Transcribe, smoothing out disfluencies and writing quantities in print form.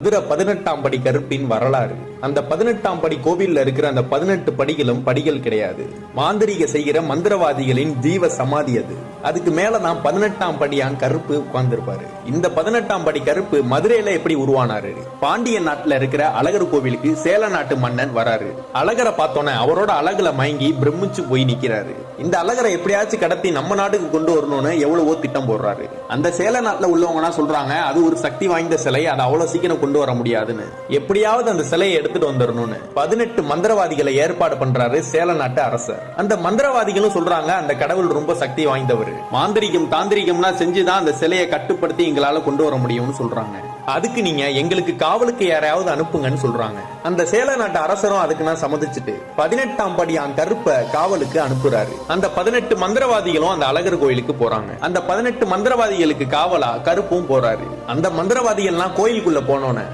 மதுரை 18ஆம் படி கருப்பின் வரலாறு. அந்த 18ஆம் படி கோவில்ல இருக்கிற அந்த 18 படிகளும் படிகள் கிடையாது. மாந்திரிக செய்கிற மந்திரவாதிகளின் ஜீவ சமாதி அது. அதுக்கு மேலதான் 18ஆம் படியான் கருப்பு உட்கார்ந்திருப்பாரு. இந்த 18ஆம் படி கருப்பு மதுரையில எப்படி உருவானாரு? பாண்டிய நாட்டுல இருக்கிற அழகர் கோவிலுக்கு சேல நாட்டு மன்னன் வராரு. அழகரை பார்த்தோன்னே அவரோட அழகுல மயங்கி பிரமிச்சு போய் நிக்கிறாரு. இந்த அழகரை எப்படியாச்சும் கடத்தி நம்ம நாட்டுக்கு கொண்டு வரணும்னு எவ்வளவோ திட்டம் போடுறாரு. அந்த சேல நாட்டுல உள்ளவங்கன்னா சொல்றாங்க, அது ஒரு சக்தி வாய்ந்த சிலை, அது அவ்வளவு சீக்கிரம் கொண்டு வர முடியாதுன்னு. எப்படியாவது அந்த சிலையை எடுத்துட்டு வந்துடணும்னு 18 மந்திரவாதிகளை ஏற்பாடு பண்றாரு சேல நாட்டு அரசர். அந்த மந்திரவாதிகளும் சொல்றாங்க, அந்த கடவுள் ரொம்ப சக்தி வாய்ந்தவர், மாந்திரிகம் தாந்திரிகம்னா செஞ்சுதான் அந்த சிலையை கட்டுப்படுத்தி எங்களால கொண்டு வர முடியும்னு சொல்றாங்க. அதுக்கு நீங்க எங்களுக்கு காவலுக்கு யாரையாவது அனுப்புங்கன்னு சொல்றாங்க. அந்த சேல நாட்டு அரசரும் அதுக்கு நான் சம்மதிச்சுட்டு 18ஆம் படியான் கருப்ப காவலுக்கு அனுப்புறாரு. அந்த 18 மந்திரவாதிகளும் அந்த அழகர் கோயிலுக்கு போறாங்க. அந்த 18 மந்திரவாதிகளுக்கு காவலா கருப்பும் போறாரு. அந்த மந்திரவாதிகள்லாம் கோயிலுக்குள்ள போனோன்னு